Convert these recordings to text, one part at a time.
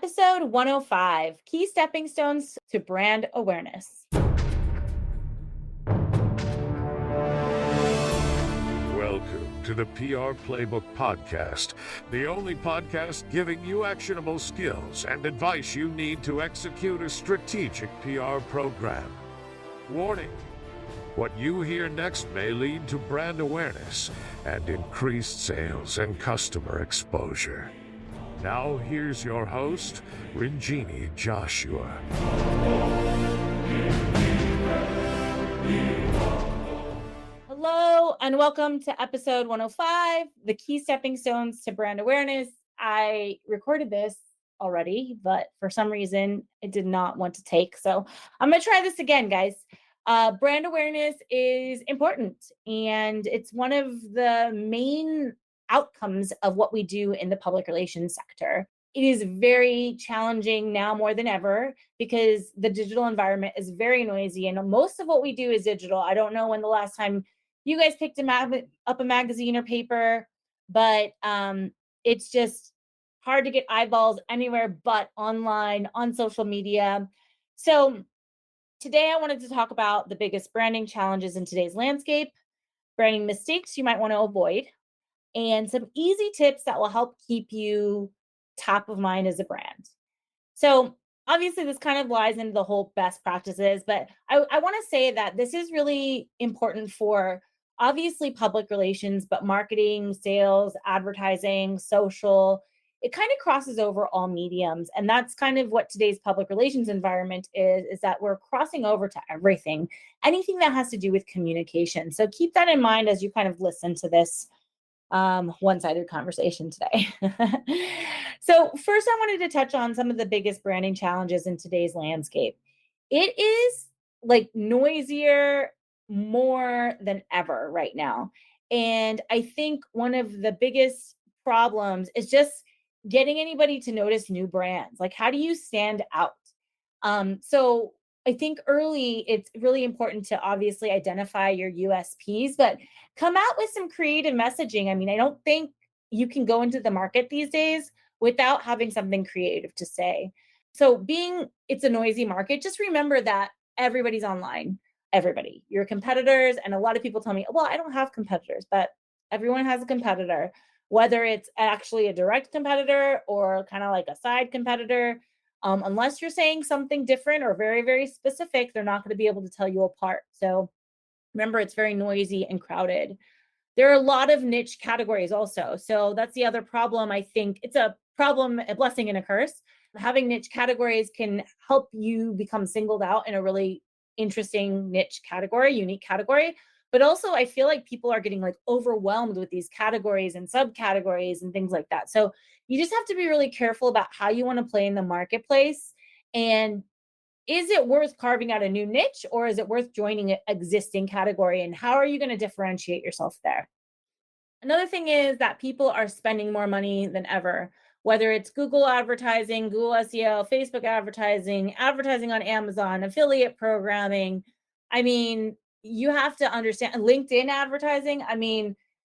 Episode 105, Key Stepping Stones to Brand Awareness. Welcome to the PR Playbook Podcast, the only podcast giving you actionable skills and advice you need to execute a strategic PR program. Warning: what you hear next may lead to brand awareness and increased sales and customer exposure. Now here's your host, Rinjini Joshua. Hello and welcome to episode 105, the Key Stepping Stones to Brand Awareness. I recorded this already, but for some reason it did not want to take. So I'm going to try this again, guys. Brand awareness is important, and it's one of the main outcomes of what we do in the public relations sector. It is very challenging now more than ever because the digital environment is very noisy, and most of what we do is digital. I don't know when the last time you guys picked up a magazine or paper, but it's just hard to get eyeballs anywhere but online, on social media. So today I wanted to talk about the biggest branding challenges in today's landscape, branding mistakes you might want to avoid, and some easy tips that will help keep you top of mind as a brand. So obviously this kind of lies into the whole best practices, but I want to say that this is really important for obviously public relations, but marketing, sales, advertising, social. It kind of crosses over all mediums. And that's kind of what today's public relations environment is that we're crossing over to everything, anything that has to do with communication. So keep that in mind as you kind of listen to this one-sided conversation today. So first, I wanted to touch on some of the biggest branding challenges in today's landscape. It is like noisier more than ever right now. And I think one of the biggest problems is just getting anybody to notice new brands. Like, how do you stand out? So I think early, it's really important to obviously identify your USPs, but come out with some creative messaging. I mean, I don't think you can go into the market these days without having something creative to say. So it's a noisy market, just remember that everybody's online, everybody, your competitors. And a lot of people tell me, well, I don't have competitors, but everyone has a competitor, whether it's actually a direct competitor or kind of like a side competitor. Unless you're saying something different or very, very specific, they're not going to be able to tell you apart. So remember, it's very noisy and crowded. There are a lot of niche categories also. So that's the other problem. I think it's a problem, a blessing and a curse. Having niche categories can help you become singled out in a really interesting niche category, unique category. But also, I feel like people are getting like overwhelmed with these categories and subcategories and things like that. So you just have to be really careful about how you want to play in the marketplace. And is it worth carving out a new niche, or is it worth joining an existing category? And how are you going to differentiate yourself there? Another thing is that people are spending more money than ever, whether it's Google advertising, Google SEO, Facebook advertising, advertising on Amazon, affiliate programming. I mean, you have to understand LinkedIn advertising. I mean,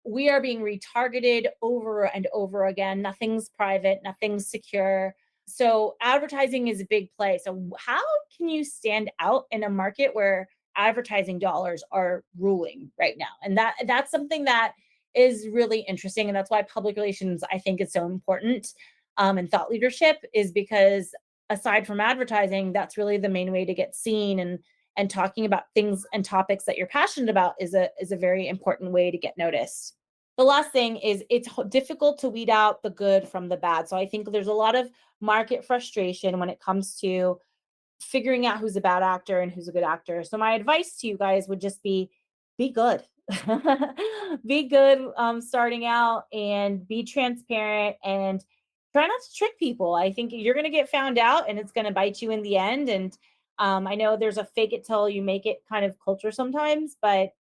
we are being retargeted over and over again. Nothing's private, nothing's secure. So advertising is a big play. So how can you stand out in a market where advertising dollars are ruling right now? And that's something that is really interesting. And that's why public relations, I think, is so important. And thought leadership is because aside from advertising, that's really the main way to get seen, and talking about things and topics that you're passionate about is a very important way to get noticed. The last thing is it's difficult to weed out the good from the bad. So I think there's a lot of market frustration when it comes to figuring out who's a bad actor and who's a good actor. So my advice to you guys would just be good. Be good starting out, and be transparent, and try not to trick people. I think you're going to get found out and it's going to bite you in the end. And I know there's a fake it till you make it kind of culture sometimes, but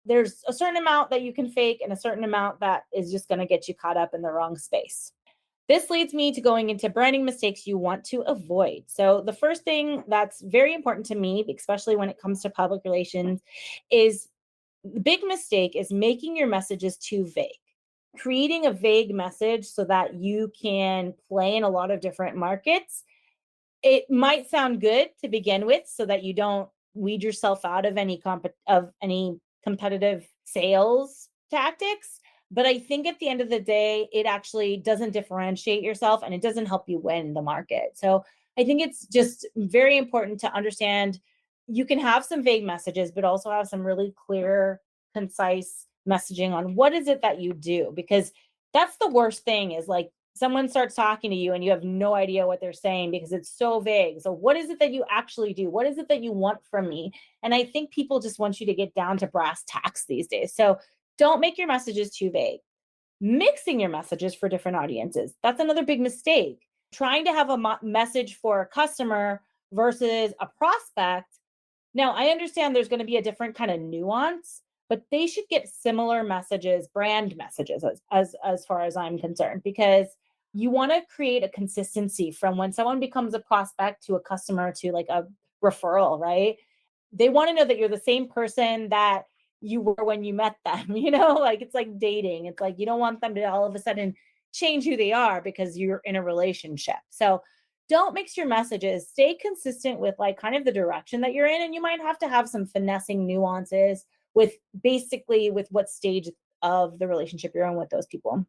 there's a certain amount that you can fake and a certain amount that is just going to get you caught up in the wrong space. This leads me to going into branding mistakes you want to avoid. So the first thing that's very important to me, especially when it comes to public relations, is the big mistake is making your messages too vague. creating a vague message so that you can play in a lot of different markets. It might sound good to begin with so that you don't weed yourself out of any competitive sales tactics. But I think at the end of the day, it actually doesn't differentiate yourself and it doesn't help you win the market. So I think it's just very important to understand you can have some vague messages, but also have some really clear, concise messaging on what is it that you do, because that's the worst thing is like someone starts talking to you and you have no idea what they're saying because it's so vague. So what is it that you actually do? What is it that you want from me? And I think people just want you to get down to brass tacks these days. So don't make your messages too vague. Mixing your messages for different audiences. That's another big mistake. Trying to have a message for a customer versus a prospect. Now, I understand there's going to be a different kind of nuance, but they should get similar messages, brand messages, as far as I'm concerned, because you want to create a consistency from when someone becomes a prospect to a customer to like a referral, right? They want to know that you're the same person that you were when you met them, like it's like dating. It's like you don't want them to all of a sudden change who they are because you're in a relationship. So don't mix your messages. Stay consistent with like kind of the direction that you're in. And you might have to have some finessing nuances with basically with what stage of the relationship you're in with those people.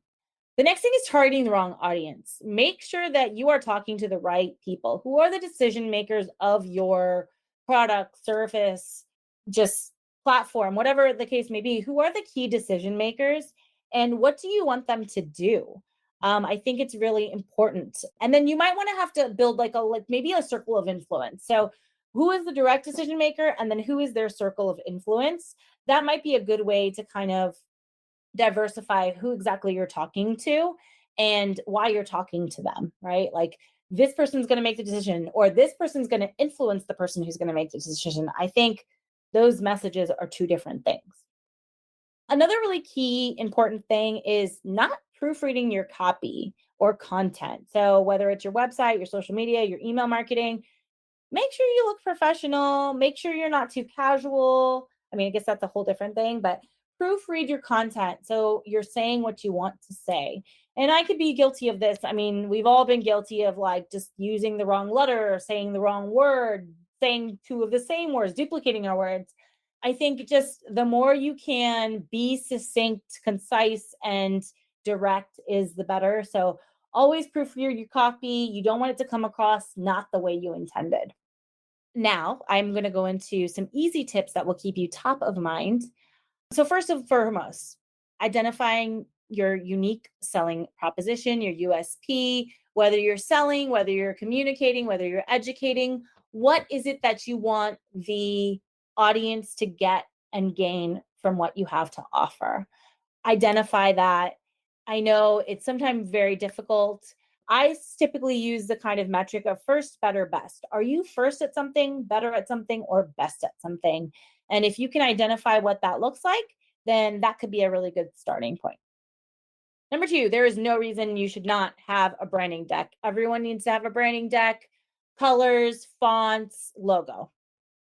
The next thing is targeting the wrong audience. Make sure that you are talking to the right people. Who are the decision makers of your product, service, just platform, whatever the case may be? Who are the key decision makers and what do you want them to do? I think it's really important. And then you might want to have to build like maybe a circle of influence. So who is the direct decision maker and then who is their circle of influence? That might be a good way to kind of diversify who exactly you're talking to and why you're talking to them, right? Like this person's going to make the decision or this person's going to influence the person who's going to make the decision. I think those messages are two different things. Another really key important thing is not proofreading your copy or content. So whether it's your website, your social media, your email marketing, make sure you look professional, make sure you're not too casual. I mean, I guess that's a whole different thing, but proofread your content so you're saying what you want to say. And I could be guilty of this. I mean, we've all been guilty of like just using the wrong letter, saying the wrong word, saying two of the same words, duplicating our words. I think just the more you can be succinct, concise, and direct is the better. So always proofread your copy. You don't want it to come across not the way you intended. Now, I'm going to go into some easy tips that will keep you top of mind. So, first and foremost, identifying your unique selling proposition, your USP, whether you're selling, whether you're communicating, whether you're educating, what is it that you want the audience to get and gain from what you have to offer? Identify that. I know it's sometimes very difficult. I typically use the kind of metric of first, better, best. Are you first at something, better at something, or best at something? And if you can identify what that looks like, then that could be a really good starting point. Number two, there is no reason you should not have a branding deck. Everyone needs to have a branding deck, colors, fonts, logo.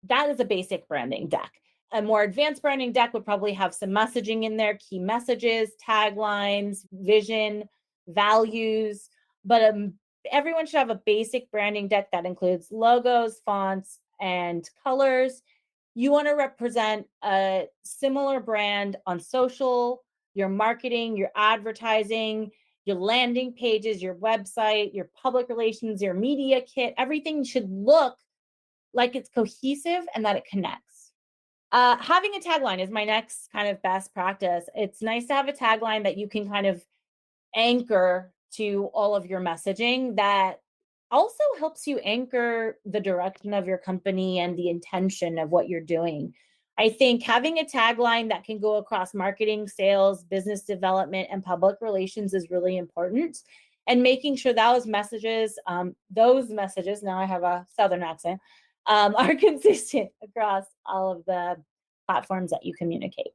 That is a basic branding deck. A more advanced branding deck would probably have some messaging in there, key messages, taglines, vision, values. But everyone should have a basic branding deck that includes logos, fonts, and colors. You want to represent a similar brand on social, your marketing, your advertising, your landing pages, your website, your public relations, your media kit. Everything should look like it's cohesive and that it connects. Having a tagline is my next kind of best practice. It's nice to have a tagline that you can kind of anchor to all of your messaging that also helps you anchor the direction of your company and the intention of what you're doing. I think having a tagline that can go across marketing, sales, business development, and public relations is really important. And making sure those messages, now I have a Southern accent, are consistent across all of the platforms that you communicate.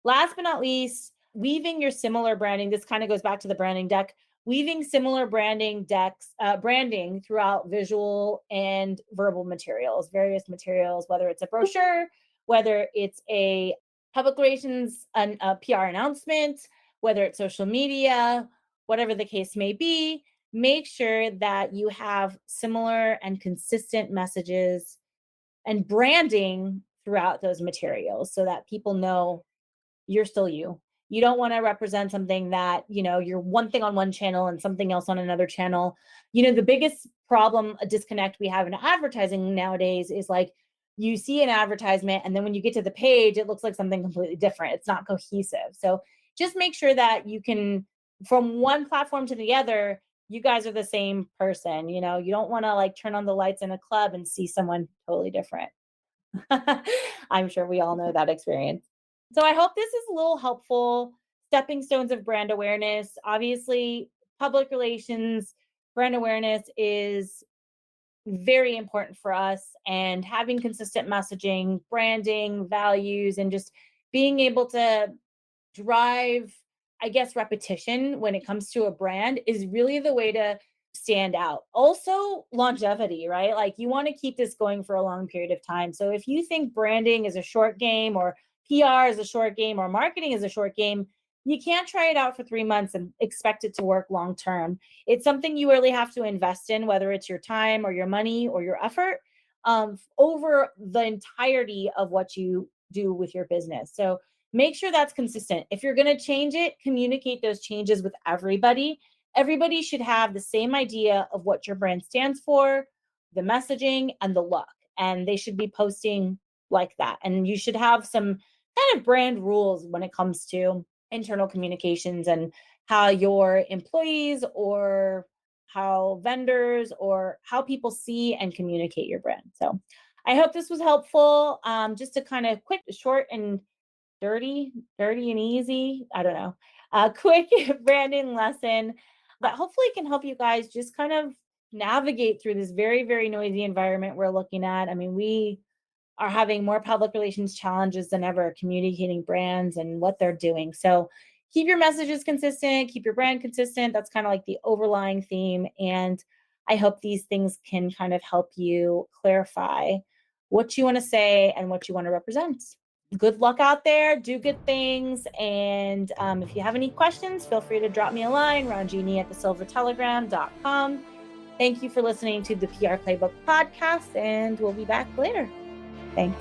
Last but not least, weaving your similar branding. This kind of goes back to the branding deck. Weaving similar branding throughout visual and verbal materials, various materials, whether it's a brochure, whether it's a public relations, a PR announcement, whether it's social media, whatever the case may be. Make sure that you have similar and consistent messages and branding throughout those materials so that people know you're still you. You don't want to represent something that, you're one thing on one channel and something else on another channel. The biggest problem, a disconnect we have in advertising nowadays is like you see an advertisement and then when you get to the page, it looks like something completely different. It's not cohesive. So just make sure that you can, from one platform to the other, you guys are the same person. You don't want to like turn on the lights in a club and see someone totally different. I'm sure we all know that experience. So I hope this is a little helpful. Stepping stones of brand awareness. Obviously, public relations, brand awareness is very important for us, and having consistent messaging, branding, values, and just being able to drive, I guess, repetition when it comes to a brand is really the way to stand out. Also, longevity, right? Like you want to keep this going for a long period of time. So if you think branding is a short game, or PR is a short game, or marketing is a short game, you can't try it out for 3 months and expect it to work long term. It's something you really have to invest in, whether it's your time or your money or your effort, over the entirety of what you do with your business. So make sure that's consistent. If you're going to change it, communicate those changes with everybody. Everybody should have the same idea of what your brand stands for, the messaging, and the look. And they should be posting like that. And you should have some kind of brand rules when it comes to internal communications and how your employees or how vendors or how people see and communicate your brand. So I hope this was helpful. Just a kind of quick, short, and dirty and easy. I don't know. Quick branding lesson that hopefully can help you guys just kind of navigate through this very, very noisy environment we're looking at. I mean, we are having more public relations challenges than ever communicating brands and what they're doing. So keep your messages consistent, keep your brand consistent. That's kind of like the overlying theme. And I hope these things can kind of help you clarify what you want to say and what you want to represent. Good luck out there. Do good things. And if you have any questions, feel free to drop me a line, ronjeannie@thesilvertelegram.com. Thank you for listening to the PR Playbook podcast, and we'll be back later. Thanks.